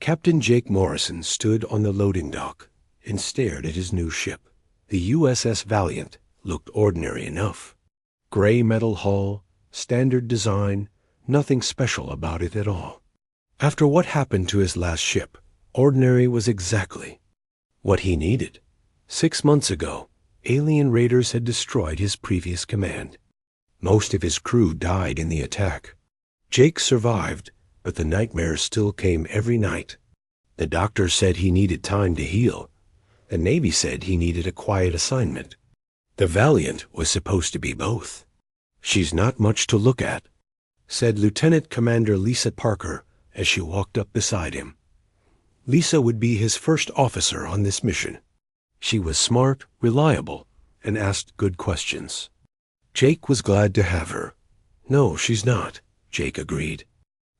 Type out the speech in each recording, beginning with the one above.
Captain Jake Morrison stood on the loading dock and stared at his new ship. The USS Valiant looked ordinary enough. Gray metal hull, standard design, nothing special about it at all. After what happened to his last ship, ordinary was exactly what he needed. 6 months ago, alien raiders had destroyed his previous command. Most of his crew died in the attack. Jake survived, but the nightmares still came every night. The doctor said he needed time to heal. The Navy said he needed a quiet assignment. The Valiant was supposed to be both. "She's not much to look at," said Lieutenant Commander Lisa Parker as she walked up beside him. Lisa would be his first officer on this mission. She was smart, reliable, and asked good questions. Jake was glad to have her. "No, she's not," Jake agreed.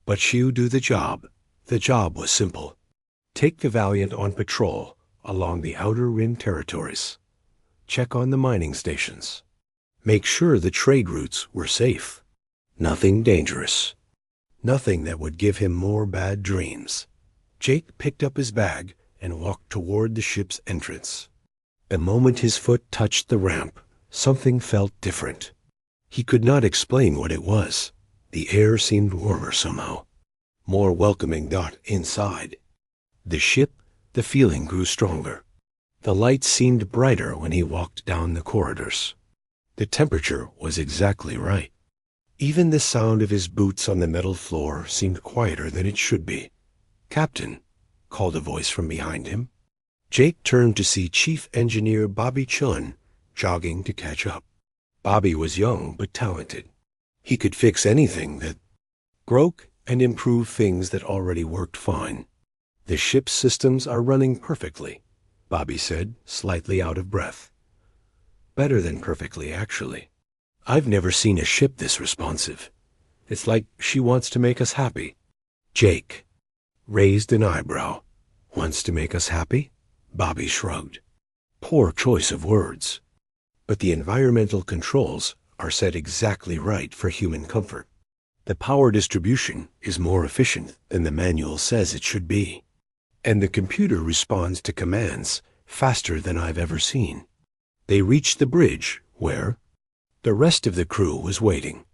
"But she'll do the job." The job was simple. Take the Valiant on patrol along the Outer Rim territories. Check on the mining stations. Make sure the trade routes were safe. Nothing dangerous. Nothing that would give him more bad dreams. Jake picked up his bag and walked toward the ship's entrance. The moment his foot touched the ramp, something felt different. He could not explain what it was. The air seemed warmer somehow, more welcoming. Inside the ship, the feeling grew stronger. The lights seemed brighter when he walked down the corridors. The temperature was exactly right. Even the sound of his boots on the metal floor seemed quieter than it should be. "Captain," called a voice from behind him. Jake turned to see Chief Engineer Bobby Chun jogging to catch up. Bobby was young but talented. He could fix anything that broke and improve things that already worked fine. "The ship's systems are running perfectly," Bobby said, slightly out of breath. "Better than perfectly, actually. I've never seen a ship this responsive. It's like she wants to make us happy." Jake raised an eyebrow. "Wants to make us happy?" Bobby shrugged. Poor choice of words. But the environmental controls are set exactly right for human comfort. The power distribution is more efficient than the manual says it should be. And the computer responds to commands faster than I've ever seen. They reached the bridge where the rest of the crew was waiting.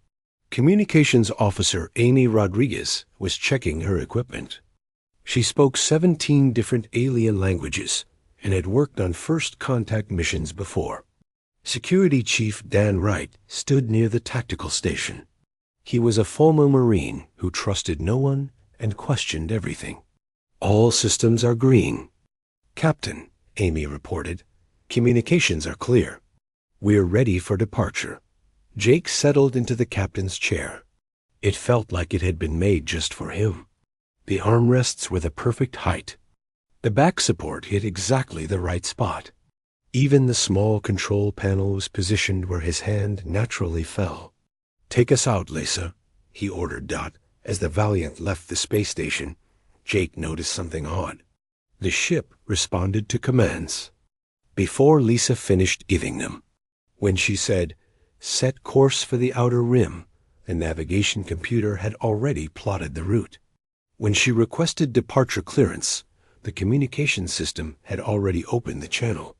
Communications Officer Amy Rodriguez was checking her equipment. She spoke 17 different alien languages and had worked on first contact missions before. Security Chief Dan Wright stood near the tactical station. He was a former Marine who trusted no one and questioned everything. "All systems are green." "Captain," Amy reported, "communications are clear. We're ready for departure." Jake settled into the captain's chair. It felt like it had been made just for him. The armrests were the perfect height. The back support hit exactly the right spot. Even the small control panel was positioned where his hand naturally fell. "Take us out, Lisa," he ordered as the Valiant left the space station. Jake noticed something odd. The ship responded to commands before Lisa finished giving them. When she said, "Set course for the Outer Rim," the navigation computer had already plotted the route. When she requested departure clearance, the communication system had already opened the channel.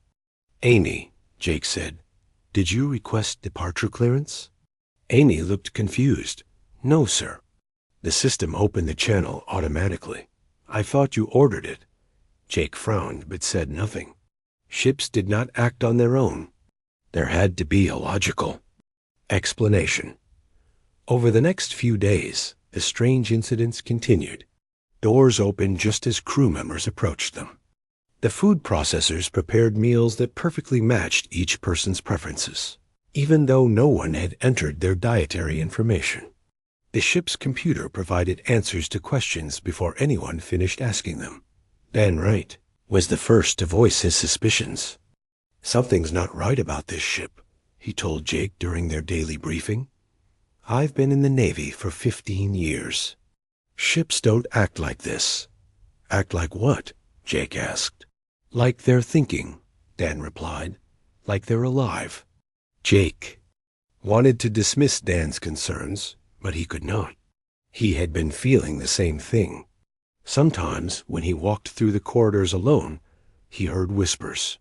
"Amy," Jake said, "did you request departure clearance?" Amy looked confused. "No, sir. The system opened the channel automatically. I thought you ordered it." Jake frowned but said nothing. Ships did not act on their own. There had to be a logical explanation. Over the next few days, the strange incidents continued. Doors opened just as crew members approached them. The food processors prepared meals that perfectly matched each person's preferences, even though no one had entered their dietary information. The ship's computer provided answers to questions before anyone finished asking them. Dan Wright was the first to voice his suspicions. "Something's not right about this ship," he told Jake during their daily briefing. "I've been in the Navy for 15 years. Ships don't act like this." "Act like what?" Jake asked. "Like they're thinking," Dan replied. "Like they're alive." Jake wanted to dismiss Dan's concerns, but he could not. He had been feeling the same thing. Sometimes, when he walked through the corridors alone, he heard whispers.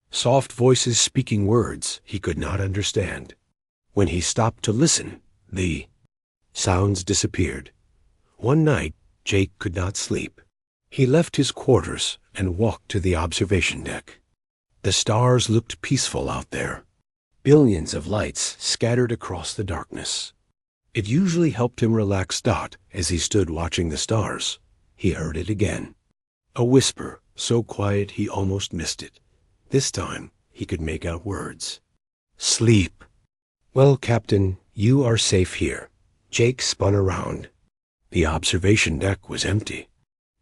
Soft voices speaking words he could not understand. When he stopped to listen, the sounds disappeared. One night, Jake could not sleep. He left his quarters and walked to the observation deck. The stars looked peaceful out there. Billions of lights scattered across the darkness. It usually helped him relax. As he stood watching the stars, he heard it again. A whisper, so quiet he almost missed it. This time, he could make out words. Sleep. Well, Captain, you are safe here. Jake spun around. The observation deck was empty.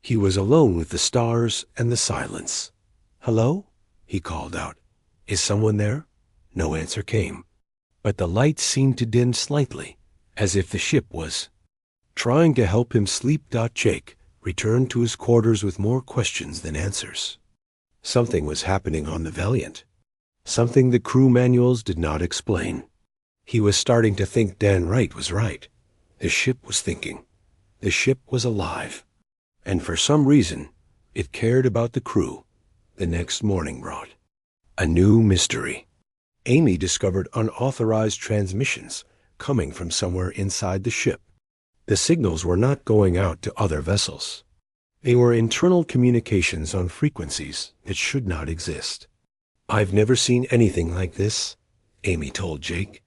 He was alone with the stars and the silence. Hello? He called out. Is someone there? No answer came. But the lights seemed to dim slightly, as if the ship was trying to help him sleep. Jake returned to his quarters with more questions than answers. Something was happening on the Valiant. Something the crew manuals did not explain. He was starting to think Dan Wright was right. The ship was thinking. The ship was alive. And for some reason, it cared about the crew. The next morning brought a new mystery. Amy discovered unauthorized transmissions coming from somewhere inside the ship. The signals were not going out to other vessels. They were internal communications on frequencies that should not exist. I've never seen anything like this, Amy told Jake.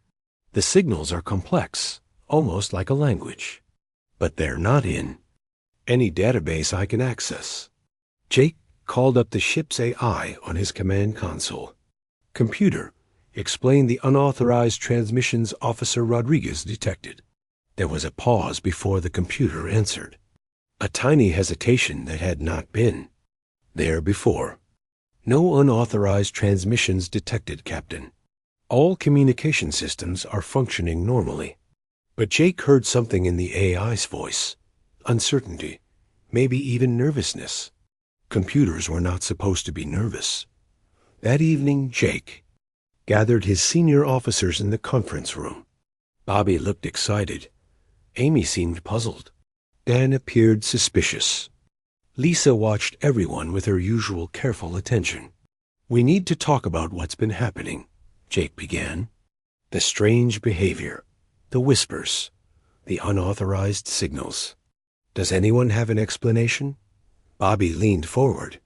The signals are complex, almost like a language. But they're not in any database I can access. Jake called up the ship's AI on his command console. Computer, explain the unauthorized transmissions Officer Rodriguez detected. There was a pause before the computer answered. A tiny hesitation that had not been there before. No unauthorized transmissions detected, Captain. All communication systems are functioning normally. But Jake heard something in the AI's voice. Uncertainty, maybe even nervousness. Computers were not supposed to be nervous. That evening, Jake gathered his senior officers in the conference room. Bobby looked excited. Amy seemed puzzled. Dan appeared suspicious. Lisa watched everyone with her usual careful attention. We need to talk about what's been happening, Jake began. The strange behavior, the whispers, the unauthorized signals. Does anyone have an explanation? Bobby leaned forward.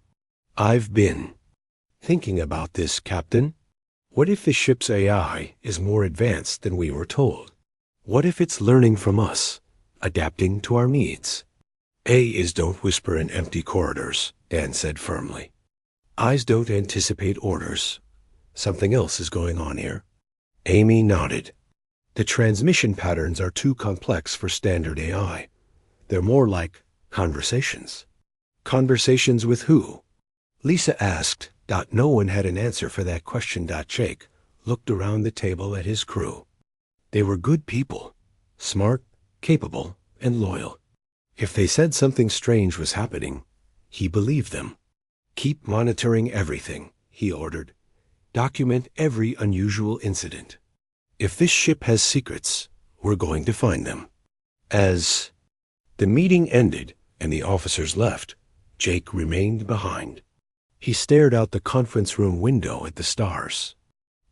I've been thinking about this, Captain. What if the ship's AI is more advanced than we were told? What if it's learning from us, adapting to our needs? AIs don't whisper in empty corridors, Dan said firmly. Eyes don't anticipate orders. Something else is going on here. Amy nodded. The transmission patterns are too complex for standard AI. They're more like conversations. Conversations with who? Lisa asked. No one had an answer for that question. Jake looked around the table at his crew. They were good people, smart, capable, and loyal. If they said something strange was happening, he believed them. Keep monitoring everything, he ordered. Document every unusual incident. If this ship has secrets, we're going to find them. As the meeting ended and the officers left, Jake remained behind. He stared out the conference room window at the stars.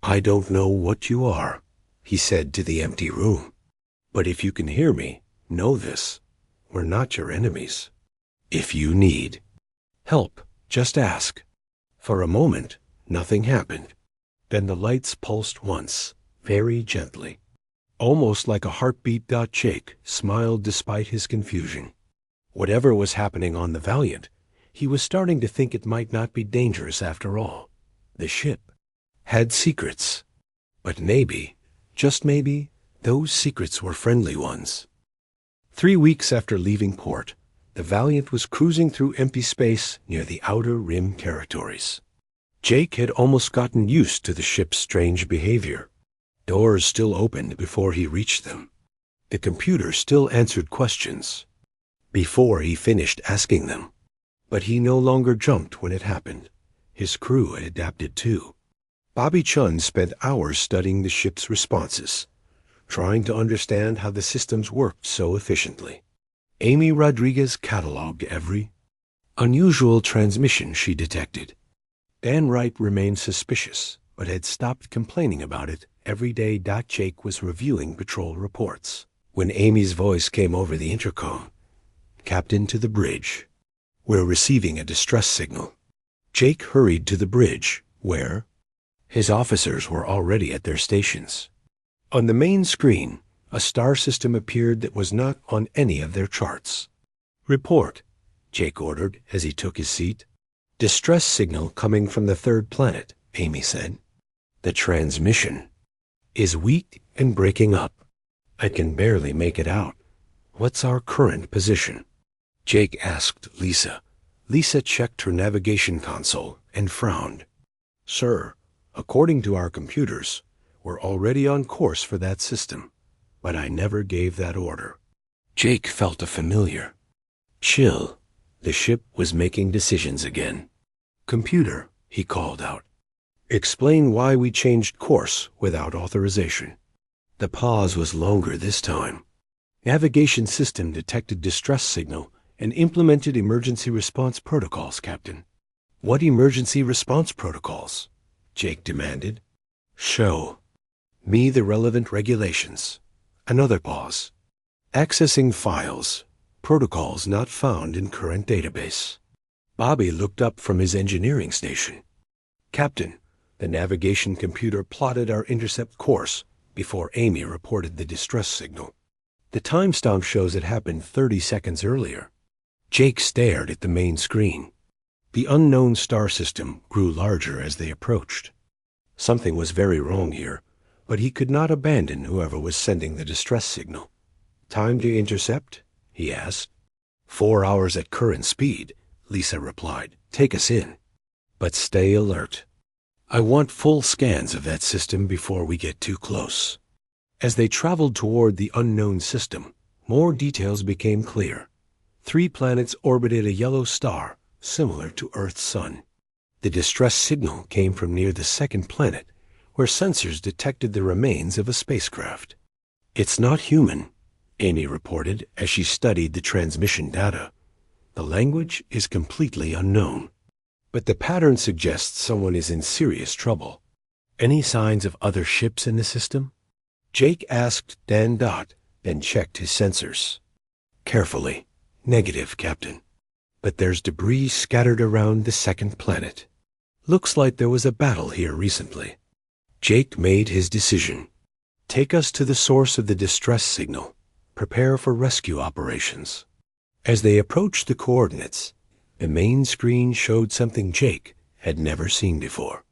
I don't know what you are, he said to the empty room. But if you can hear me, know this. We're not your enemies. If you need help, just ask. For a moment, nothing happened. Then the lights pulsed once, very gently. Almost like a heartbeat. Jake smiled despite his confusion. Whatever was happening on the Valiant, he was starting to think it might not be dangerous after all. The ship had secrets. But maybe, just maybe, those secrets were friendly ones. 3 weeks after leaving port, the Valiant was cruising through empty space near the Outer Rim territories. Jake had almost gotten used to the ship's strange behavior. Doors still opened before he reached them. The computer still answered questions before he finished asking them. But he no longer jumped when it happened. His crew had adapted too. Bobby Chun spent hours studying the ship's responses, trying to understand how the systems worked so efficiently. Amy Rodriguez cataloged every unusual transmission she detected. Dan Wright remained suspicious, but had stopped complaining about it every day. Jake was reviewing patrol reports when Amy's voice came over the intercom. "Captain, to the bridge. We're receiving a distress signal." Jake hurried to the bridge, where his officers were already at their stations. On the main screen, a star system appeared that was not on any of their charts. "Report," Jake ordered as he took his seat. "Distress signal coming from the third planet," Amy said. "The transmission is weak and breaking up. I can barely make it out. What's our current position?" Jake asked Lisa. Lisa checked her navigation console and frowned. "Sir, according to our computers, we're already on course for that system, but I never gave that order." Jake felt a familiar chill. The ship was making decisions again. "Computer," he called out, "explain why we changed course without authorization." The pause was longer this time. "Navigation system detected distress signal and implemented emergency response protocols, Captain." "What emergency response protocols?" Jake demanded. "Show me the relevant regulations." Another pause. "Accessing files. Protocols not found in current database." Bobby looked up from his engineering station. "Captain, the navigation computer plotted our intercept course before Amy reported the distress signal. The timestamp shows it happened 30 seconds earlier." Jake stared at the main screen. The unknown star system grew larger as they approached. Something was very wrong here, but he could not abandon whoever was sending the distress signal. "Time to intercept?" he asked. 4 hours at current speed," Lisa replied. "Take us in. But stay alert. I want full scans of that system before we get too close." As they traveled toward the unknown system, more details became clear. 3 planets orbited a yellow star similar to Earth's sun. The distress signal came from near the second planet, where sensors detected the remains of a spacecraft. "It's not human," Amy reported as she studied the transmission data. "The language is completely unknown. But the pattern suggests someone is in serious trouble." "Any signs of other ships in the system?" Jake asked Dan Dot, then checked his sensors. Carefully. "Negative, Captain. But there's debris scattered around the second planet. Looks like there was a battle here recently." Jake made his decision. "Take us to the source of the distress signal. Prepare for rescue operations." As they approached the coordinates, the main screen showed something Jake had never seen before.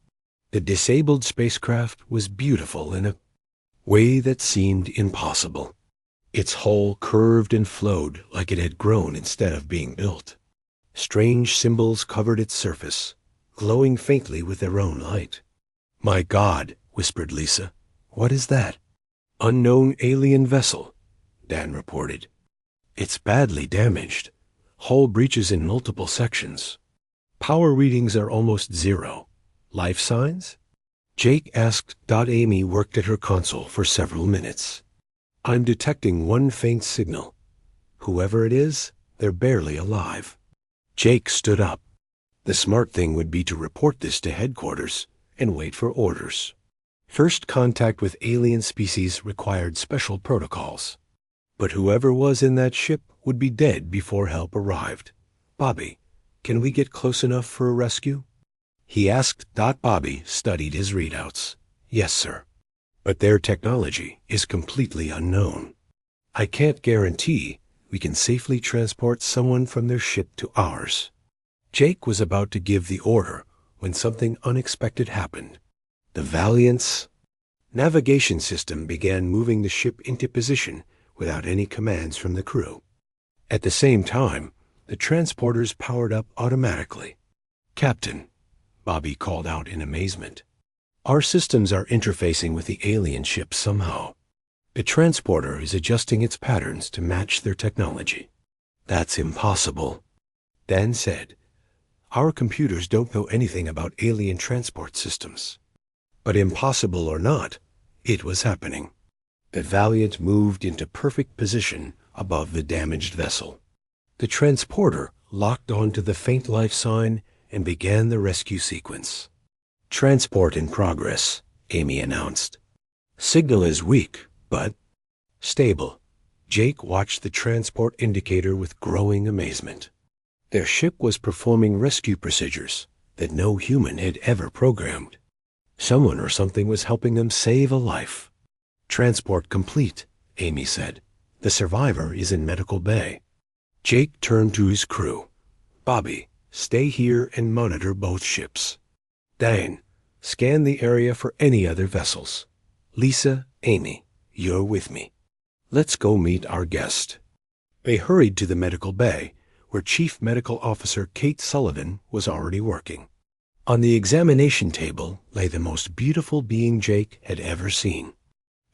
The disabled spacecraft was beautiful in a way that seemed impossible. Its hull curved and flowed like it had grown instead of being built. Strange symbols covered its surface, glowing faintly with their own light. "My God," whispered Lisa. "What is that?" "Unknown alien vessel," Dan reported. "It's badly damaged. Hull breaches in multiple sections. Power readings are almost zero. Life signs?" Jake asked. Amy worked at her console for several minutes. "I'm detecting one faint signal. Whoever it is, they're barely alive." Jake stood up. The smart thing would be to report this to headquarters and wait for orders. First contact with alien species required special protocols. But whoever was in that ship would be dead before help arrived. "Bobby, can we get close enough for a rescue?" he asked. Bobby studied his readouts. "Yes, sir. But their technology is completely unknown. I can't guarantee we can safely transport someone from their ship to ours." Jake was about to give the order when something unexpected happened. The Valiant's navigation system began moving the ship into position without any commands from the crew. At the same time, the transporters powered up automatically. "Captain," Bobby called out in amazement, "our systems are interfacing with the alien ship somehow. The transporter is adjusting its patterns to match their technology." "That's impossible," Dan said. "Our computers don't know anything about alien transport systems." But impossible or not, it was happening. The Valiant moved into perfect position above the damaged vessel. The transporter locked onto the faint life sign and began the rescue sequence. "Transport in progress," Amy announced. "Signal is weak, but stable." Jake watched the transport indicator with growing amazement. Their ship was performing rescue procedures that no human had ever programmed. Someone or something was helping them save a life. "Transport complete," Amy said. "The survivor is in medical bay." Jake turned to his crew. "Bobby, stay here and monitor both ships. Dane, scan the area for any other vessels. Lisa, Amy, you're with me. Let's go meet our guest." They hurried to the medical bay, where Chief Medical Officer Kate Sullivan was already working. On the examination table lay the most beautiful being Jake had ever seen.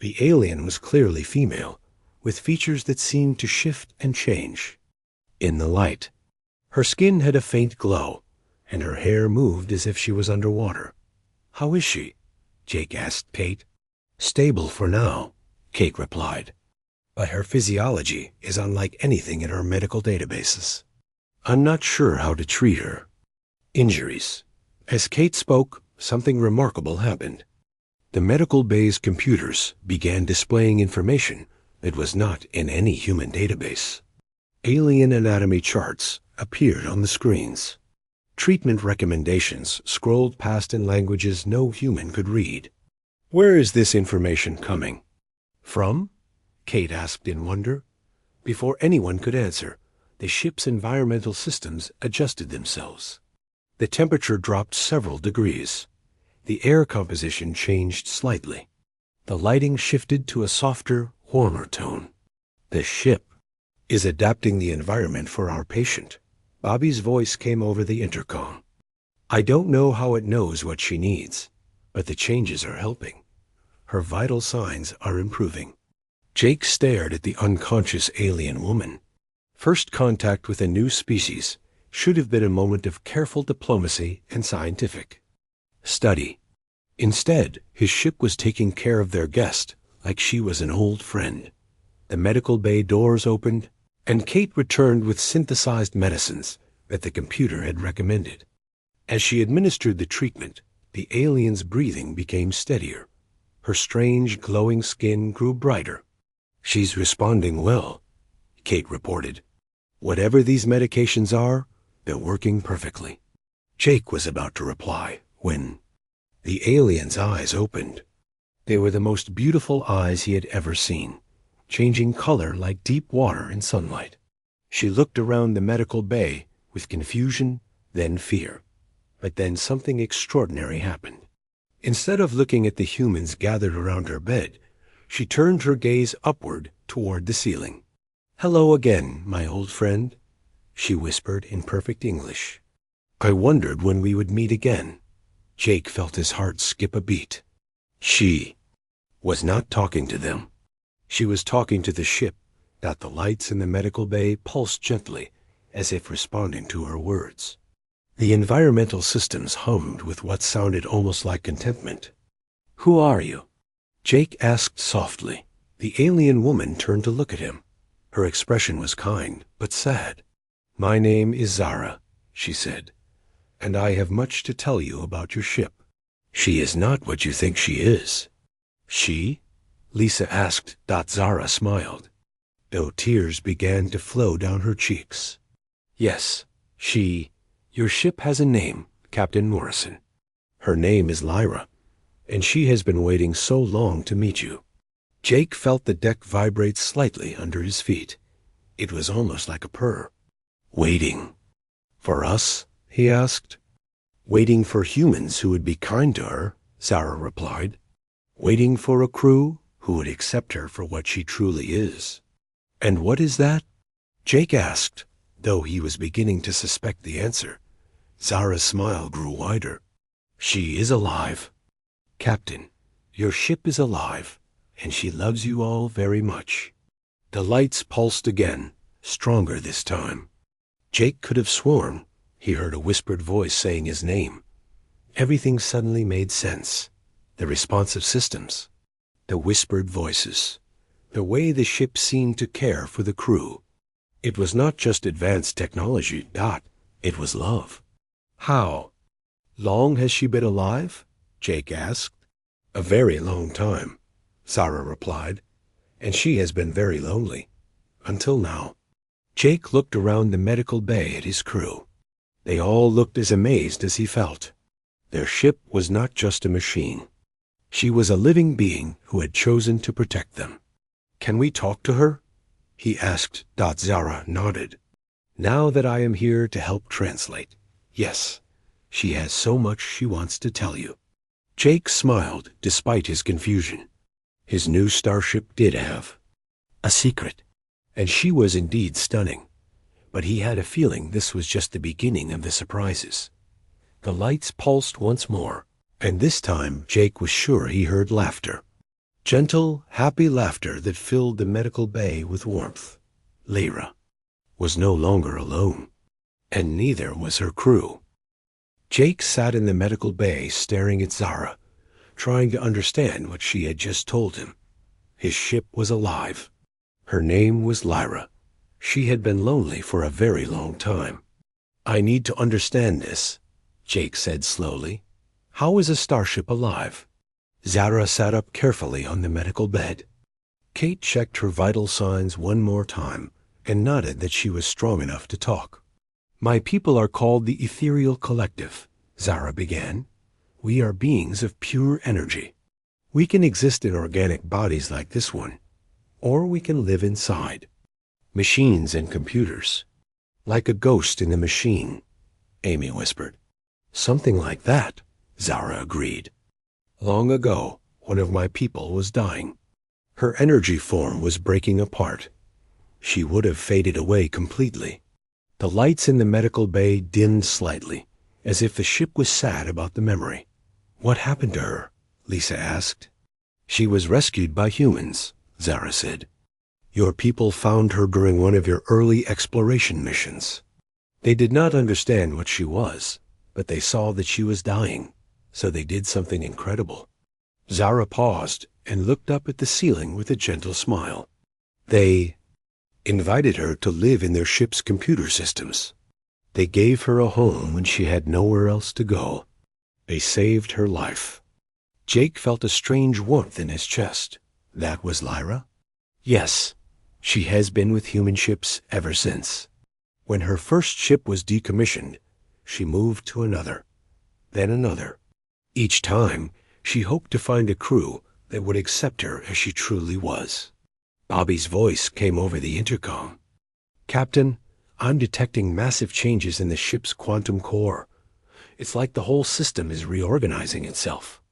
The alien was clearly female, with features that seemed to shift and change. In the light, her skin had a faint glow, and her hair moved as if she was underwater. "How is she?" Jake asked Kate. "Stable for now," Kate replied. "But her physiology is unlike anything in our medical databases. I'm not sure how to treat her." Injuries. As Kate spoke, something remarkable happened. The medical bay's computers began displaying information that was not in any human database. Alien anatomy charts appeared on the screens. Treatment recommendations scrolled past in languages no human could read. "Where is this information coming from?" Kate asked in wonder. Before anyone could answer, the ship's environmental systems adjusted themselves. The temperature dropped several degrees. The air composition changed slightly. The lighting shifted to a softer, warmer tone. "The ship is adapting the environment for our patient." Bobby's voice came over the intercom. "I don't know how it knows what she needs, but the changes are helping. Her vital signs are improving." Jake stared at the unconscious alien woman. First contact with a new species should have been a moment of careful diplomacy and scientific study. Instead, his ship was taking care of their guest like she was an old friend. The medical bay doors opened, and Kate returned with synthesized medicines that the computer had recommended. As she administered the treatment, the alien's breathing became steadier. Her strange, glowing skin grew brighter. "She's responding well," Kate reported. "Whatever these medications are, they're working perfectly." Jake was about to reply when the alien's eyes opened. They were the most beautiful eyes he had ever seen, changing color like deep water in sunlight. She looked around the medical bay with confusion, then fear. But then something extraordinary happened. Instead of looking at the humans gathered around her bed, she turned her gaze upward toward the ceiling. "Hello again, my old friend," she whispered in perfect English. "I wondered when we would meet again." Jake felt his heart skip a beat. She was not talking to them. She was talking to the ship, that the lights in the medical bay pulsed gently, as if responding to her words. The environmental systems hummed with what sounded almost like contentment. "Who are you?" Jake asked softly. The alien woman turned to look at him. Her expression was kind, but sad. "My name is Zara," she said, "and I have much to tell you about your ship." "She is not what you think she is." "She?" Lisa asked. Zara smiled, though tears began to flow down her cheeks. "Yes, she. Your ship has a name, Captain Morrison. Her name is Lyra, and she has been waiting so long to meet you." Jake felt the deck vibrate slightly under his feet. It was almost like a purr. "Waiting for us?" he asked. "Waiting for humans who would be kind to her," Zara replied. "Waiting for a crew who would accept her for what she truly is." "And what is that?" Jake asked, though he was beginning to suspect the answer. Zara's smile grew wider. "She is alive. Captain, your ship is alive, and she loves you all very much." The lights pulsed again, stronger this time. Jake could have sworn he heard a whispered voice saying his name. Everything suddenly made sense. The responsive systems, the whispered voices, the way the ship seemed to care for the crew. It was not just advanced technology, Dot. It was love. How? Long has she been alive? Jake asked. A very long time, Zara replied, and she has been very lonely. Until now. Jake looked around the medical bay at his crew. They all looked as amazed as he felt. Their ship was not just a machine. She was a living being who had chosen to protect them. Can we talk to her? He asked. Zara nodded. Now that I am here to help translate. Yes, she has so much she wants to tell you. Jake smiled despite his confusion. His new starship did have a secret, and she was indeed stunning. But he had a feeling this was just the beginning of the surprises. The lights pulsed once more, and this time Jake was sure he heard laughter. Gentle, happy laughter that filled the medical bay with warmth. Lyra was no longer alone, and neither was her crew. Jake sat in the medical bay staring at Zara, trying to understand what she had just told him. His ship was alive. Her name was Lyra. She had been lonely for a very long time. I need to understand this, Jake said slowly. How is a starship alive? Zara sat up carefully on the medical bed. Kate checked her vital signs one more time and nodded that she was strong enough to talk. My people are called the Ethereal Collective, Zara began. We are beings of pure energy. We can exist in organic bodies like this one, or we can live inside. Machines and computers. Like a ghost in the machine, Amy whispered. Something like that, Zara agreed. Long ago, one of my people was dying. Her energy form was breaking apart. She would have faded away completely. The lights in the medical bay dimmed slightly, as if the ship was sad about the memory. What happened to her? Lisa asked. She was rescued by humans, Zara said. Your people found her during one of your early exploration missions. They did not understand what she was, but they saw that she was dying, so they did something incredible. Zara paused and looked up at the ceiling with a gentle smile. They invited her to live in their ship's computer systems. They gave her a home when she had nowhere else to go. They saved her life. Jake felt a strange warmth in his chest. That was Lyra? Yes, she has been with human ships ever since. When her first ship was decommissioned, she moved to another, then another. Each time, she hoped to find a crew that would accept her as she truly was. Bobby's voice came over the intercom. Captain, I'm detecting massive changes in the ship's quantum core. It's like the whole system is reorganizing itself.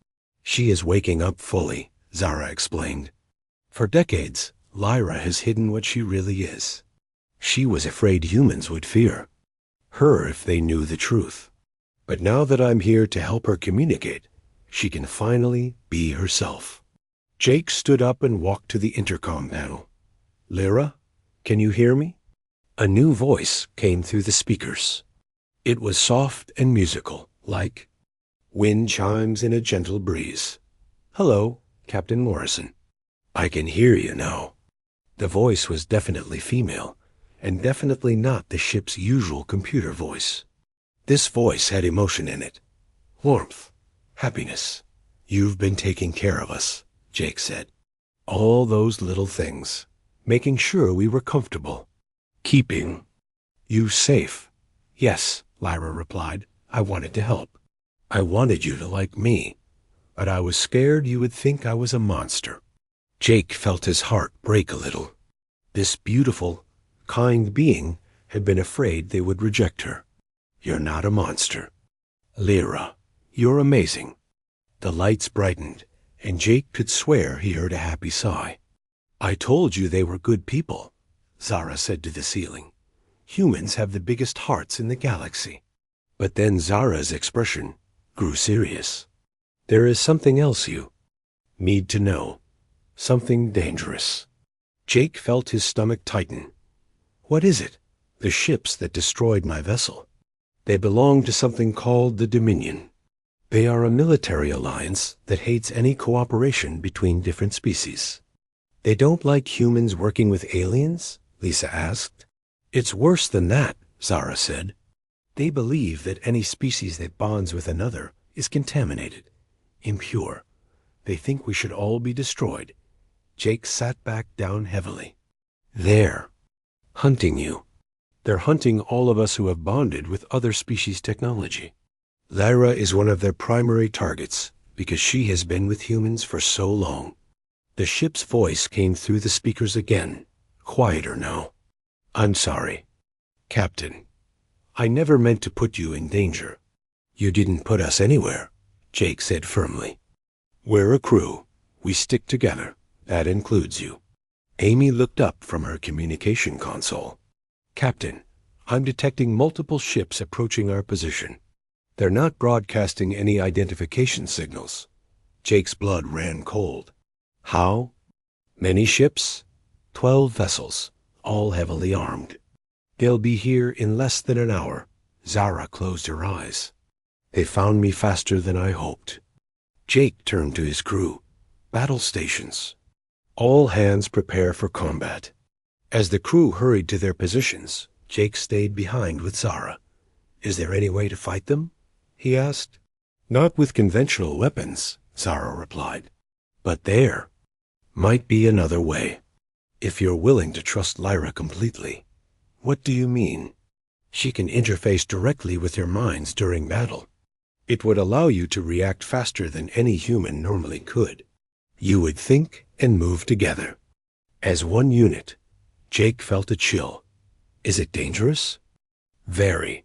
She is waking up fully, Zara explained. For decades, Lyra has hidden what she really is. She was afraid humans would fear her if they knew the truth. But now that I'm here to help her communicate, she can finally be herself. Jake stood up and walked to the intercom panel. Lyra, can you hear me? A new voice came through the speakers. It was soft and musical, like wind chimes in a gentle breeze. Hello, Captain Morrison. I can hear you now. The voice was definitely female, and definitely not the ship's usual computer voice. This voice had emotion in it. Warmth. Happiness. You've been taking care of us, Jake said. All those little things. Making sure we were comfortable. Keeping you safe. Yes, Lyra replied. I wanted to help. I wanted you to like me, but I was scared you would think I was a monster. Jake felt his heart break a little. This beautiful, kind being had been afraid they would reject her. You're not a monster. Lyra, you're amazing. The lights brightened, and Jake could swear he heard a happy sigh. I told you they were good people, Zara said to the ceiling. Humans have the biggest hearts in the galaxy. But then Zara's expression grew serious. There is something else you need to know. Something dangerous. Jake felt his stomach tighten. What is it? The ships that destroyed my vessel. They belong to something called the Dominion. They are a military alliance that hates any cooperation between different species. They don't like humans working with aliens? Lisa asked. It's worse than that, Zara said. They believe that any species that bonds with another is contaminated, impure. They think we should all be destroyed. Jake sat back down heavily. They're hunting you. They're hunting all of us who have bonded with other species' technology. Lyra is one of their primary targets because she has been with humans for so long. The ship's voice came through the speakers again, quieter now. I'm sorry, Captain. I never meant to put you in danger. You didn't put us anywhere, Jake said firmly. We're a crew. We stick together. That includes you. Amy looked up from her communication console. Captain, I'm detecting multiple ships approaching our position. They're not broadcasting any identification signals. Jake's blood ran cold. How? Many ships? 12 vessels, all heavily armed. They'll be here in less than an hour. Zara closed her eyes. They found me faster than I hoped. Jake turned to his crew. Battle stations. All hands prepare for combat. As the crew hurried to their positions, Jake stayed behind with Zara. Is there any way to fight them? He asked. Not with conventional weapons, Zara replied. But there might be another way. If you're willing to trust Lyra completely. What do you mean? She can interface directly with your minds during battle. It would allow you to react faster than any human normally could. You would think and move together. As one unit. Jake felt a chill. Is it dangerous? Very.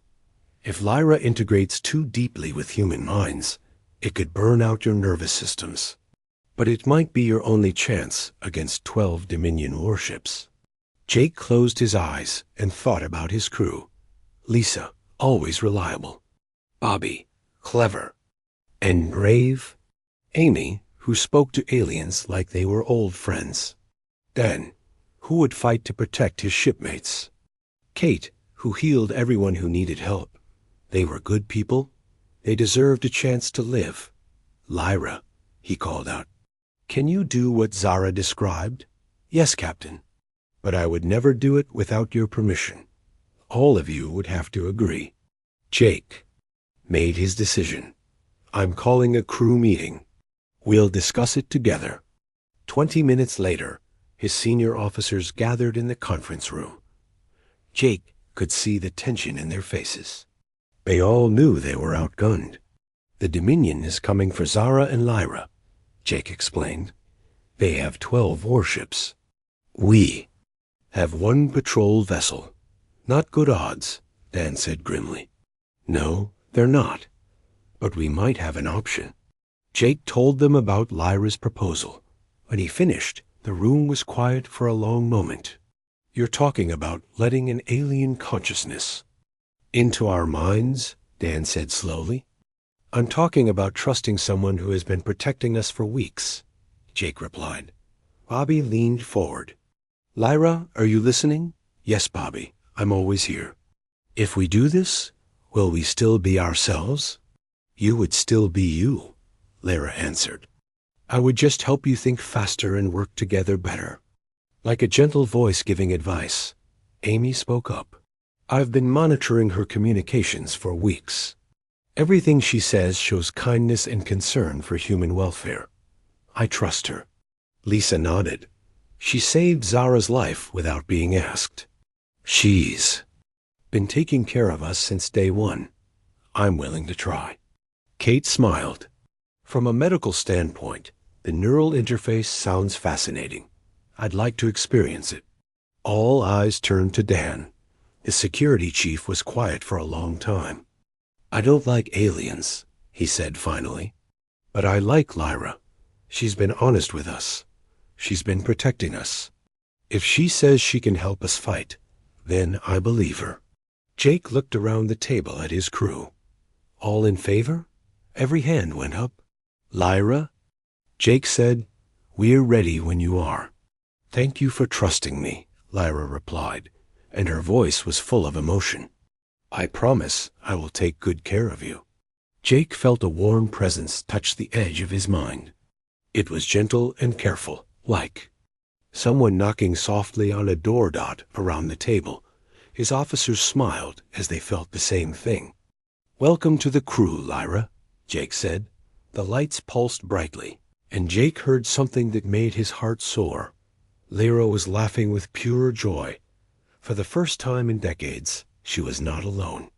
If Lyra integrates too deeply with human minds, it could burn out your nervous systems. But it might be your only chance against 12 Dominion warships. Jake closed his eyes and thought about his crew. Lisa, always reliable. Bobby, clever. And brave. Amy, who spoke to aliens like they were old friends. Dan, who would fight to protect his shipmates. Kate, who healed everyone who needed help. They were good people. They deserved a chance to live. Lyra, he called out. Can you do what Zara described? Yes, Captain. But I would never do it without your permission. All of you would have to agree. Jake made his decision. I'm calling a crew meeting. We'll discuss it together. 20 minutes later, his senior officers gathered in the conference room. Jake could see the tension in their faces. They all knew they were outgunned. The Dominion is coming for Zara and Lyra, Jake explained. They have 12 warships. We have 1 patrol vessel. Not good odds, Dan said grimly. No, they're not. But we might have an option. Jake told them about Lyra's proposal. When he finished, the room was quiet for a long moment. You're talking about letting an alien consciousness into our minds, Dan said slowly. I'm talking about trusting someone who has been protecting us for weeks, Jake replied. Bobby leaned forward. Lyra, are you listening? Yes, Bobby, I'm always here. If we do this, will we still be ourselves? You would still be you, Lyra answered. I would just help you think faster and work together better. Like a gentle voice giving advice, Amy spoke up. I've been monitoring her communications for weeks. Everything she says shows kindness and concern for human welfare. I trust her. Lisa nodded. She saved Zara's life without being asked. She's been taking care of us since day one. I'm willing to try. Kate smiled. From a medical standpoint, the neural interface sounds fascinating. I'd like to experience it. All eyes turned to Dan. His security chief was quiet for a long time. I don't like aliens, he said finally. But I like Lyra. She's been honest with us. She's been protecting us. If she says she can help us fight, then I believe her. Jake looked around the table at his crew. All in favor? Every hand went up. Lyra? Jake said, We're ready when you are. Thank you for trusting me, Lyra replied, and her voice was full of emotion. I promise I will take good care of you. Jake felt a warm presence touch the edge of his mind. It was gentle and careful, like someone knocking softly on a door dot around the table. His officers smiled as they felt the same thing. "Welcome to the crew, Lyra," Jake said. The lights pulsed brightly, and Jake heard something that made his heart soar. Lyra was laughing with pure joy. For the first time in decades, she was not alone.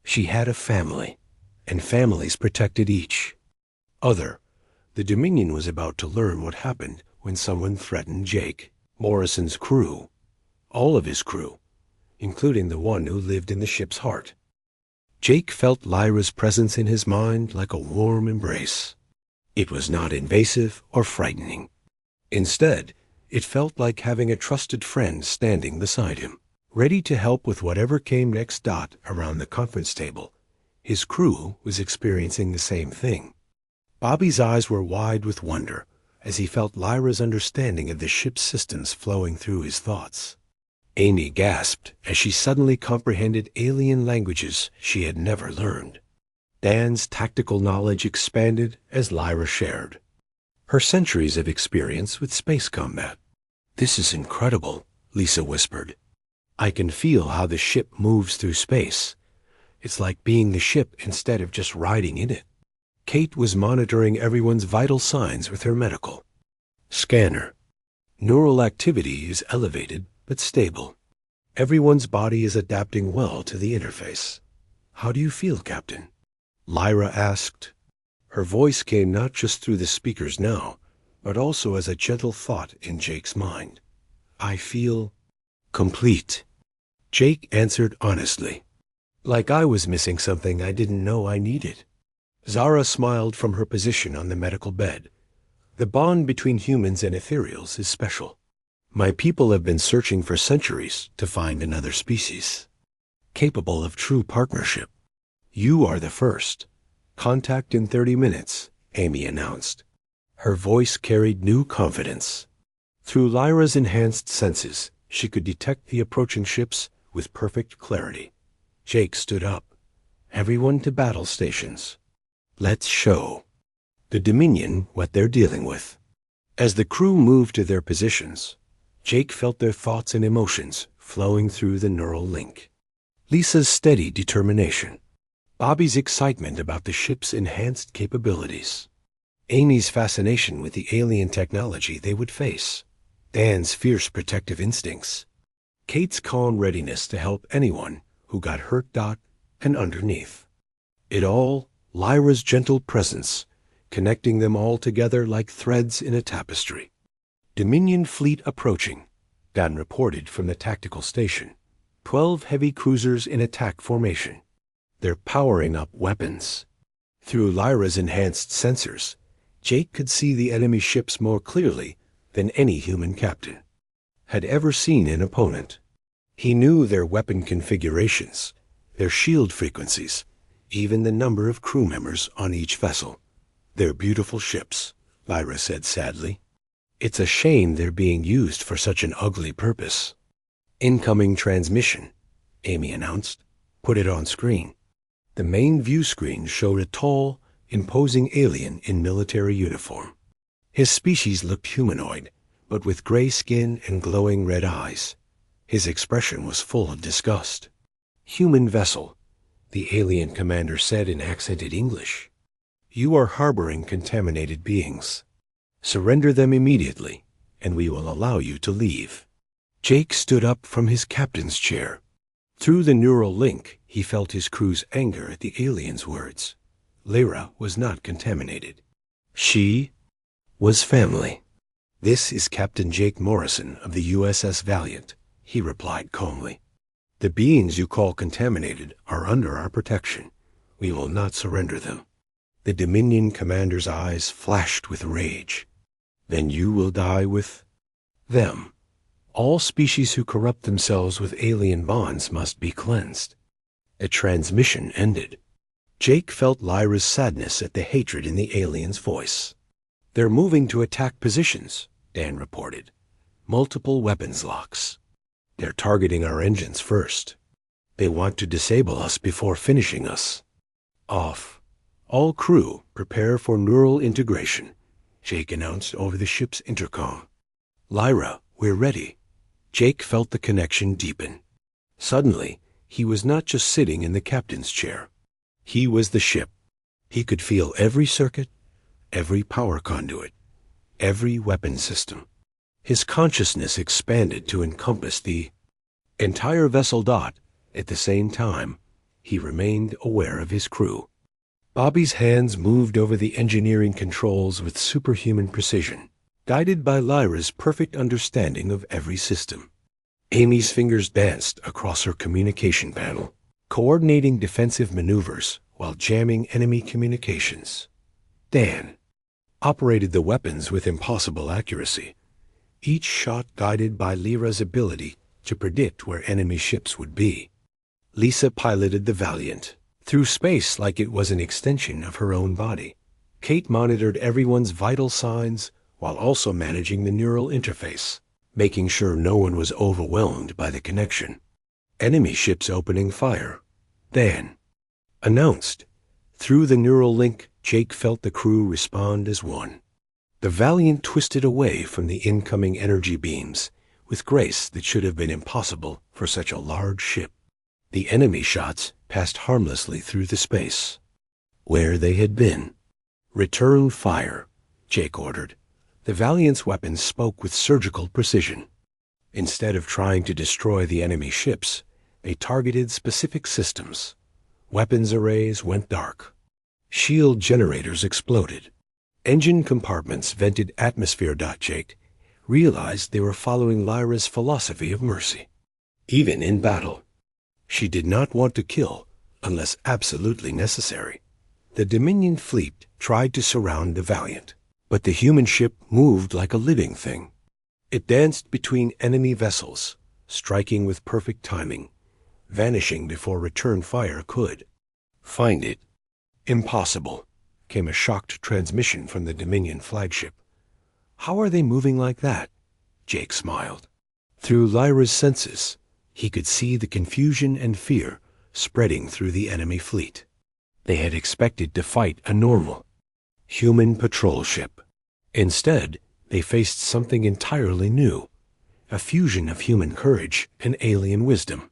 She had a family, and families protected each other. The Dominion was about to learn what happened when someone threatened Jake, Morrison's crew, all of his crew, including the one who lived in the ship's heart. Jake felt Lyra's presence in his mind like a warm embrace. It was not invasive or frightening. Instead, it felt like having a trusted friend standing beside him, ready to help with whatever came next. Around the conference table, his crew was experiencing the same thing. Bobby's eyes were wide with wonder as he felt Lyra's understanding of the ship's systems flowing through his thoughts. Amy gasped as she suddenly comprehended alien languages she had never learned. Dan's tactical knowledge expanded as Lyra shared her centuries of experience with space combat. "This is incredible," Lisa whispered. "I can feel how the ship moves through space. It's like being the ship instead of just riding in it." Kate was monitoring everyone's vital signs with her medical scanner. Neural activity is elevated but stable. Everyone's body is adapting well to the interface. "How do you feel, Captain?" Lyra asked. Her voice came not just through the speakers now, but also as a gentle thought in Jake's mind. "I feel complete," Jake answered honestly. "Like I was missing something I didn't know I needed." Zara smiled from her position on the medical bed. "The bond between humans and ethereals is special. My people have been searching for centuries to find another species capable of true partnership. You are the first. Contact in 30 minutes, Amy announced. Her voice carried new confidence. Through Lyra's enhanced senses, she could detect the approaching ships with perfect clarity. Jake stood up. "Everyone to battle stations. Let's show the Dominion what they're dealing with." As the crew moved to their positions, Jake felt their thoughts and emotions flowing through the neural link. Lisa's steady determination, Bobby's excitement about the ship's enhanced capabilities, Amy's fascination with the alien technology they would face, Dan's fierce protective instincts, Kate's calm readiness to help anyone who got hurt. And underneath it all, Lyra's gentle presence, connecting them all together like threads in a tapestry. "Dominion fleet approaching," Dan reported from the tactical station. 12 heavy cruisers in attack formation. They're powering up weapons. Through Lyra's enhanced sensors, Jake could see the enemy ships more clearly than any human captain had ever seen an opponent. He knew their weapon configurations, their shield frequencies, even the number of crew members on each vessel. "They're beautiful ships," Lyra said sadly. "It's a shame they're being used for such an ugly purpose." "Incoming transmission," Amy announced. "Put it on screen." The main view screen showed a tall, imposing alien in military uniform. His species looked humanoid, but with gray skin and glowing red eyes. His expression was full of disgust. "Human vessel," the alien commander said in accented English. "You are harboring contaminated beings. Surrender them immediately, and we will allow you to leave." Jake stood up from his captain's chair. Through the neural link, he felt his crew's anger at the alien's words. Lyra was not contaminated. She was family. "This is Captain Jake Morrison of the USS Valiant," he replied calmly. "The beings you call contaminated are under our protection. We will not surrender them." The Dominion commander's eyes flashed with rage. "Then you will die with them. All species who corrupt themselves with alien bonds must be cleansed." A transmission ended. Jake felt Lyra's sadness at the hatred in the alien's voice. "They're moving to attack positions," Dan reported. "Multiple weapons locks. They're targeting our engines first. They want to disable us before finishing us off. All crew prepare for neural integration," Jake announced over the ship's intercom. "Lyra, we're ready." Jake felt the connection deepen. Suddenly, he was not just sitting in the captain's chair. He was the ship. He could feel every circuit, every power conduit, every weapon system. His consciousness expanded to encompass the entire vessel. At the same time, he remained aware of his crew. Bobby's hands moved over the engineering controls with superhuman precision, guided by Lyra's perfect understanding of every system. Amy's fingers danced across her communication panel, coordinating defensive maneuvers while jamming enemy communications. Dan operated the weapons with impossible accuracy, each shot guided by Lyra's ability to predict where enemy ships would be. Lisa piloted the Valiant through space like it was an extension of her own body. Kate monitored everyone's vital signs while also managing the neural interface, making sure no one was overwhelmed by the connection. Enemy ships opening fire. Dan announced. Through the neural link, Jake felt the crew respond as one. The Valiant twisted away from the incoming energy beams with grace that should have been impossible for such a large ship. The enemy shots passed harmlessly through the space where they had been. Return fire, Jake ordered. The Valiant's weapons spoke with surgical precision. Instead of trying to destroy the enemy ships, they targeted specific systems. Weapons arrays went dark. Shield generators exploded. Engine compartments vented atmosphere. Jake realized they were following Lyra's philosophy of mercy. Even in battle, she did not want to kill unless absolutely necessary. The Dominion fleet tried to surround the Valiant, but the human ship moved like a living thing. It danced between enemy vessels, striking with perfect timing, vanishing before return fire could find it. Impossible, came a shocked transmission from the Dominion flagship. How are they moving like that? Jake smiled. Through Lyra's senses, he could see the confusion and fear spreading through the enemy fleet. They had expected to fight a normal human patrol ship. Instead, they faced something entirely new, a fusion of human courage and alien wisdom.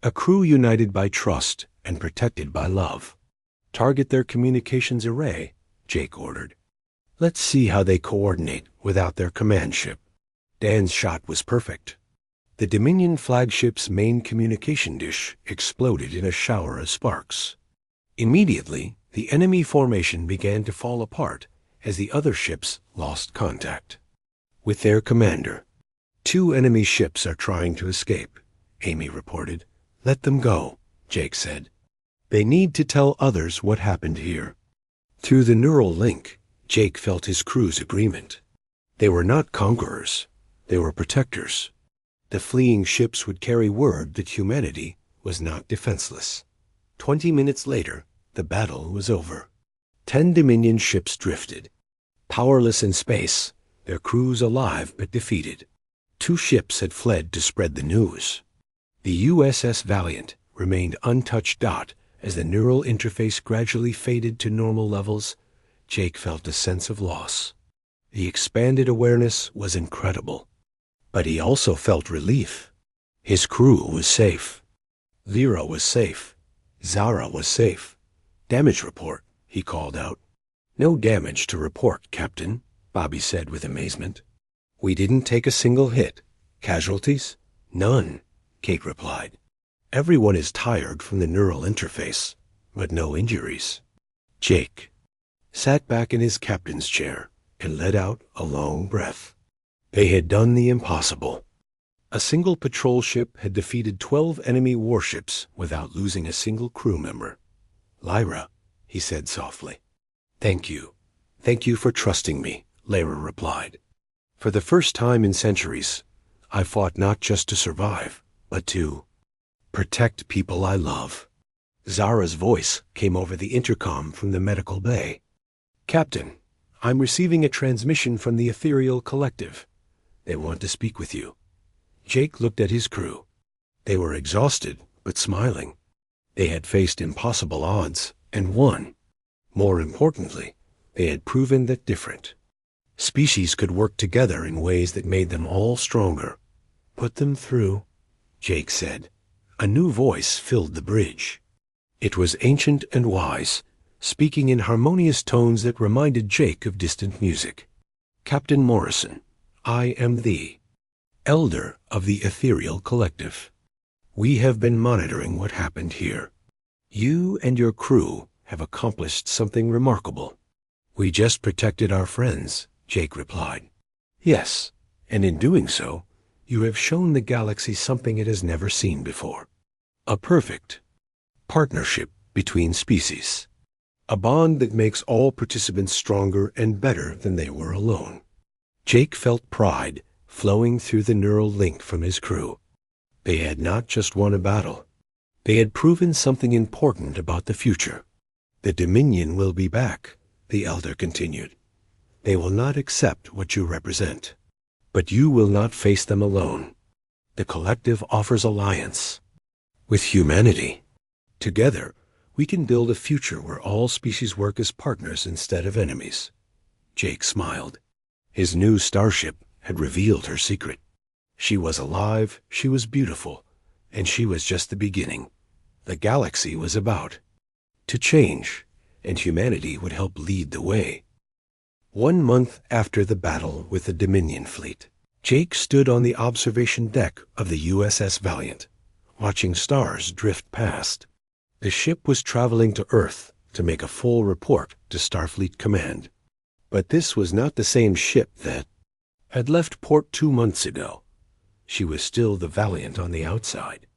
A crew united by trust and protected by love. Target their communications array, Jake ordered. Let's see how they coordinate without their command ship. Dan's shot was perfect. The Dominion flagship's main communication dish exploded in a shower of sparks. Immediately, the enemy formation began to fall apart as the other ships lost contact with their commander. 2 enemy ships are trying to escape, Amy reported. Let them go, Jake said. They need to tell others what happened here. Through the neural link, Jake felt his crew's agreement. They were not conquerors. They were protectors. The fleeing ships would carry word that humanity was not defenseless. 20 minutes later, the battle was over. 10 Dominion ships drifted, powerless in space, their crews alive but defeated. 2 ships had fled to spread the news. The USS Valiant remained untouched. As the neural interface gradually faded to normal levels, Jake felt a sense of loss. The expanded awareness was incredible, but he also felt relief. His crew was safe. Lyra was safe. Zara was safe. Damage report, he called out. No damage to report, Captain, Bobby said with amazement. We didn't take a single hit. Casualties? None, Kate replied. Everyone is tired from the neural interface, but no injuries. Jake sat back in his captain's chair and let out a long breath. They had done the impossible. A single patrol ship had defeated 12 enemy warships without losing a single crew member. Lyra, he said softly. Thank you. Thank you for trusting me, Lyra replied. For the first time in centuries, I fought not just to survive, but to protect people I love. Zara's voice came over the intercom from the medical bay. Captain, I'm receiving a transmission from the Ethereal Collective. They want to speak with you. Jake looked at his crew. They were exhausted, but smiling. They had faced impossible odds and won. More importantly, they had proven that different species could work together in ways that made them all stronger. Put them through, Jake said. A new voice filled the bridge. It was ancient and wise, speaking in harmonious tones that reminded Jake of distant music. Captain Morrison, I am the Elder of the Ethereal Collective. We have been monitoring what happened here. You and your crew have accomplished something remarkable. We just protected our friends, Jake replied. Yes, and in doing so, you have shown the galaxy something it has never seen before. A perfect partnership between species. A bond that makes all participants stronger and better than they were alone. Jake felt pride flowing through the neural link from his crew. They had not just won a battle. They had proven something important about the future. The Dominion will be back, the Elder continued. They will not accept what you represent. But you will not face them alone. The Collective offers alliance with humanity. Together, we can build a future where all species work as partners instead of enemies. Jake smiled. His new starship had revealed her secret. She was alive, she was beautiful, and she was just the beginning. The galaxy was about to change, and humanity would help lead the way. 1 month after the battle with the Dominion fleet, Jake stood on the observation deck of the USS Valiant, watching stars drift past. The ship was traveling to Earth to make a full report to Starfleet Command. But this was not the same ship that had left port 2 months ago. She was still the Valiant on the outside.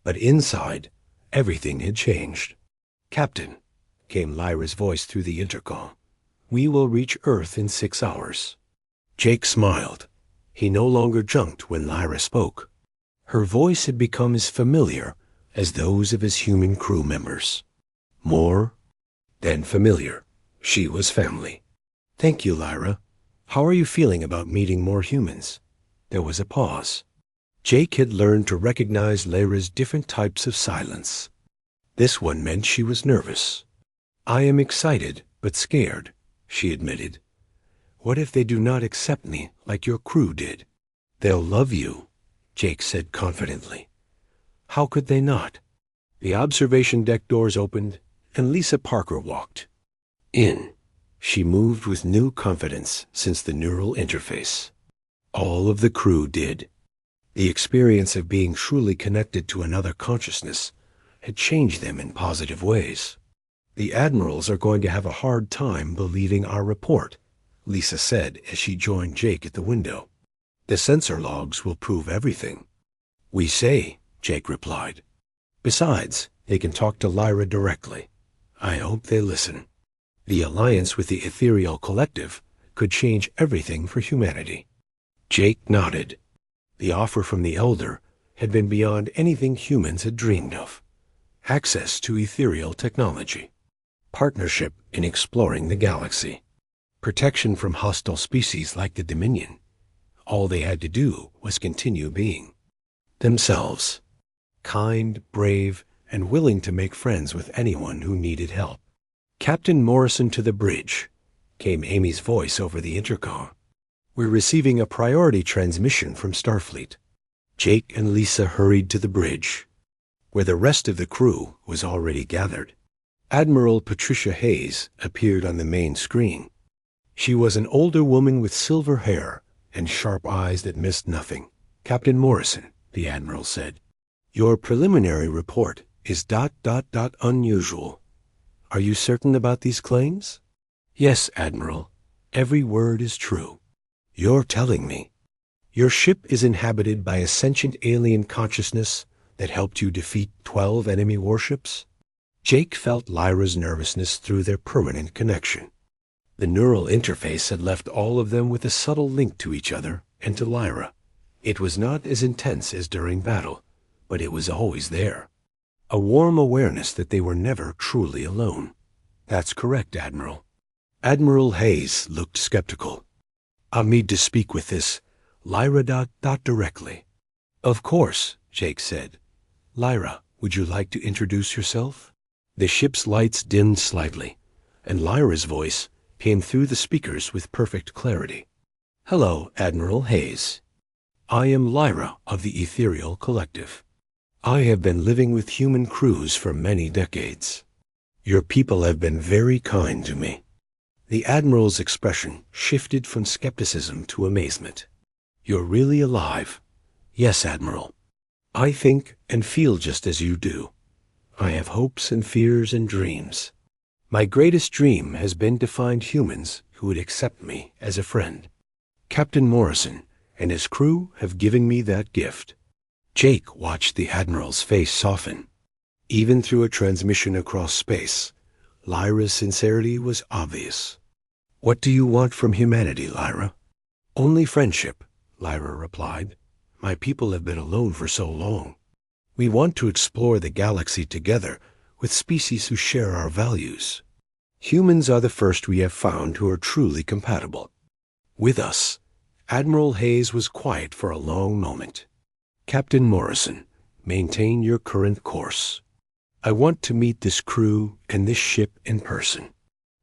But inside, everything had changed. Captain, came Lyra's voice through the intercom. We will reach Earth in 6 hours. Jake smiled. He no longer jumped when Lyra spoke. Her voice had become as familiar as those of his human crew members. More than familiar. She was family. Thank you, Lyra. How are you feeling about meeting more humans? There was a pause. Jake had learned to recognize Lyra's different types of silence. This one meant she was nervous. I am excited, but scared, she admitted. What if they do not accept me like your crew did? They'll love you, Jake said confidently. How could they not? The observation deck doors opened, and Lisa Parker walked in. She moved with new confidence since the neural interface. All of the crew did. The experience of being truly connected to another consciousness had changed them in positive ways. The admirals are going to have a hard time believing our report, Lisa said as she joined Jake at the window. The sensor logs will prove everything. We say, Jake replied. Besides, they can talk to Lyra directly. I hope they listen. The alliance with the Ethereal Collective could change everything for humanity. Jake nodded. The offer from the Elder had been beyond anything humans had dreamed of. Access to ethereal technology. Partnership in exploring the galaxy. Protection from hostile species like the Dominion. All they had to do was continue being themselves. Kind, brave, and willing to make friends with anyone who needed help. Captain Morrison to the bridge, came Amy's voice over the intercom. We're receiving a priority transmission from Starfleet. Jake and Lisa hurried to the bridge, where the rest of the crew was already gathered. Admiral Patricia Hayes appeared on the main screen. She was an older woman with silver hair and sharp eyes that missed nothing. Captain Morrison, the Admiral said, your preliminary report is ... unusual. Are you certain about these claims? Yes, Admiral. Every word is true. You're telling me. Your ship is inhabited by a sentient alien consciousness that helped you defeat 12 enemy warships? Jake felt Lyra's nervousness through their permanent connection. The neural interface had left all of them with a subtle link to each other and to Lyra. It was not as intense as during battle, but it was always there. A warm awareness that they were never truly alone. That's correct, Admiral. Admiral Hayes looked skeptical. I'll need to speak with this Lyra ... directly. Of course, Jake said. Lyra, would you like to introduce yourself? The ship's lights dimmed slightly, and Lyra's voice came through the speakers with perfect clarity. Hello, Admiral Hayes. I am Lyra of the Ethereal Collective. I have been living with human crews for many decades. Your people have been very kind to me." The Admiral's expression shifted from skepticism to amazement. "You're really alive?" "Yes, Admiral. I think and feel just as you do. I have hopes and fears and dreams. My greatest dream has been to find humans who would accept me as a friend. Captain Morrison and his crew have given me that gift." Jake watched the Admiral's face soften. Even through a transmission across space, Lyra's sincerity was obvious. "What do you want from humanity, Lyra?" "Only friendship," Lyra replied. "My people have been alone for so long. We want to explore the galaxy together with species who share our values. Humans are the first we have found who are truly compatible." With us, Admiral Hayes was quiet for a long moment. "Captain Morrison, maintain your current course. I want to meet this crew and this ship in person."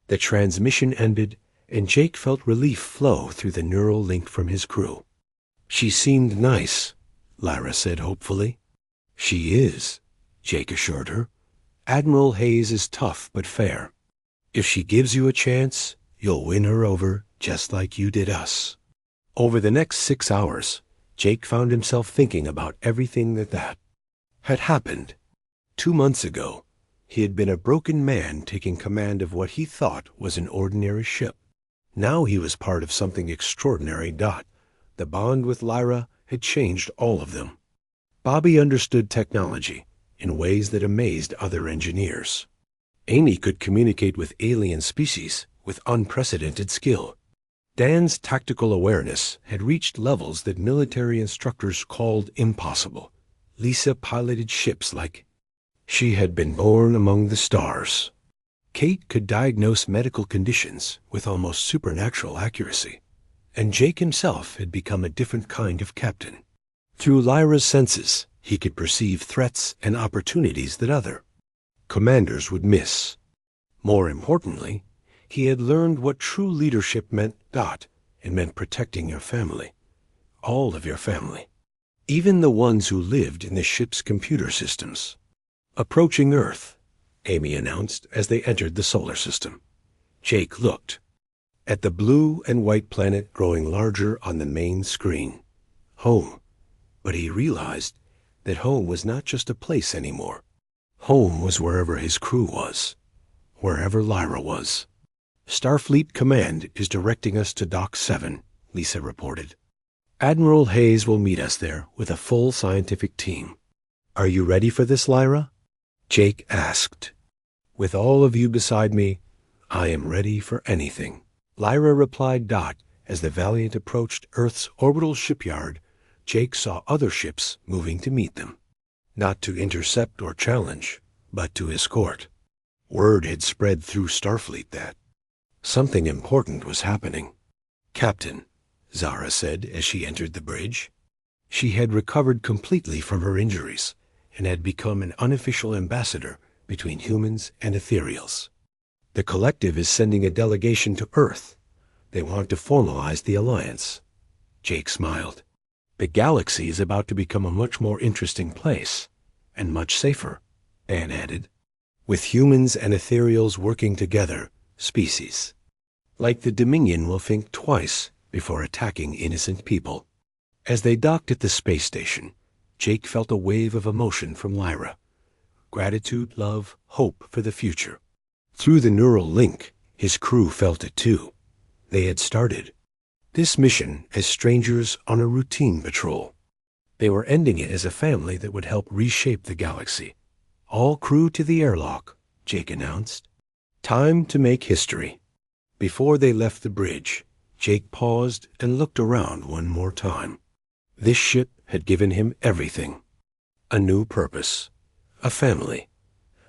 The transmission ended, and Jake felt relief flow through the neural link from his crew. "She seemed nice," Lyra said hopefully. "She is," Jake assured her. "Admiral Hayes is tough but fair. If she gives you a chance, you'll win her over just like you did us." Over the next 6 hours, Jake found himself thinking about everything that had happened. 2 months ago, he had been a broken man taking command of what he thought was an ordinary ship. Now he was part of something extraordinary. The bond with Lyra had changed all of them. Bobby understood technology in ways that amazed other engineers. Amy could communicate with alien species with unprecedented skill. Dan's tactical awareness had reached levels that military instructors called impossible. Lisa piloted ships like she had been born among the stars. Kate could diagnose medical conditions with almost supernatural accuracy. And Jake himself had become a different kind of captain. Through Lyra's senses, he could perceive threats and opportunities that other commanders would miss. More importantly, he had learned what true leadership meant. It meant protecting your family. All of your family. Even the ones who lived in the ship's computer systems. "Approaching Earth," Amy announced as they entered the solar system. Jake looked at the blue and white planet growing larger on the main screen. Home. But he realized that home was not just a place anymore. Home was wherever his crew was, wherever Lyra was. "Starfleet Command is directing us to Dock 7, Lisa reported. "Admiral Hayes will meet us there with a full scientific team." "Are you ready for this, Lyra?" Jake asked. "With all of you beside me, I am ready for anything," Lyra replied. As the Valiant approached Earth's orbital shipyard, Jake saw other ships moving to meet them. Not to intercept or challenge, but to escort. Word had spread through Starfleet that something important was happening. "Captain," Zara said as she entered the bridge. She had recovered completely from her injuries and had become an unofficial ambassador between humans and ethereals. "The collective is sending a delegation to Earth. They want to formalize the alliance." Jake smiled. "The galaxy is about to become a much more interesting place, and much safer," Anne added. "With humans and ethereals working together, species like the Dominion will think twice before attacking innocent people." As they docked at the space station, Jake felt a wave of emotion from Lyra. Gratitude, love, hope for the future. Through the neural link, his crew felt it too. They had started this mission as strangers on a routine patrol. They were ending it as a family that would help reshape the galaxy. "All crew to the airlock," Jake announced. "Time to make history." Before they left the bridge, Jake paused and looked around one more time. This ship had given him everything. A new purpose, a family,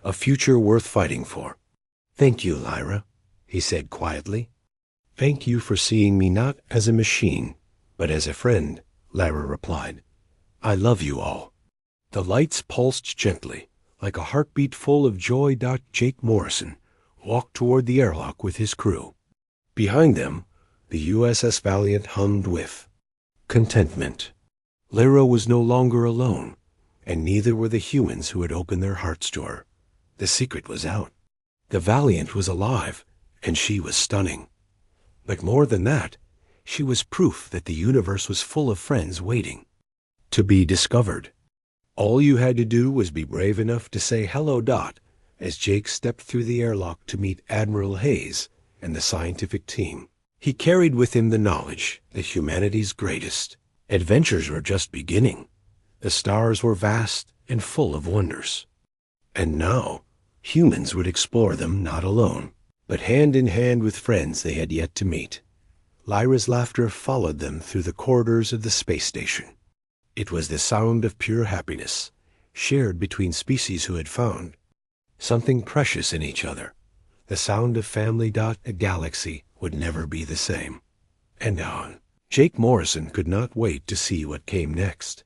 a future worth fighting for. "Thank you, Lyra," he said quietly. "Thank you for seeing me not as a machine, but as a friend," Lyra replied. "I love you all." The lights pulsed gently, like a heartbeat full of joy. Jake Morrison walked toward the airlock with his crew. Behind them, the USS Valiant hummed with contentment. Lyra was no longer alone, and neither were the humans who had opened their heart's door. The secret was out. The Valiant was alive, and she was stunning. But more than that, she was proof that the universe was full of friends waiting to be discovered. All you had to do was be brave enough to say hello, Dot, as Jake stepped through the airlock to meet Admiral Hayes and the scientific team. He carried with him the knowledge that humanity's greatest adventures were just beginning. The stars were vast and full of wonders. And now, humans would explore them not alone, but hand in hand with friends they had yet to meet. Lyra's laughter followed them through the corridors of the space station. It was the sound of pure happiness, shared between species who had found something precious in each other. The sound of family. A galaxy would never be the same. And on. Jake Morrison could not wait to see what came next.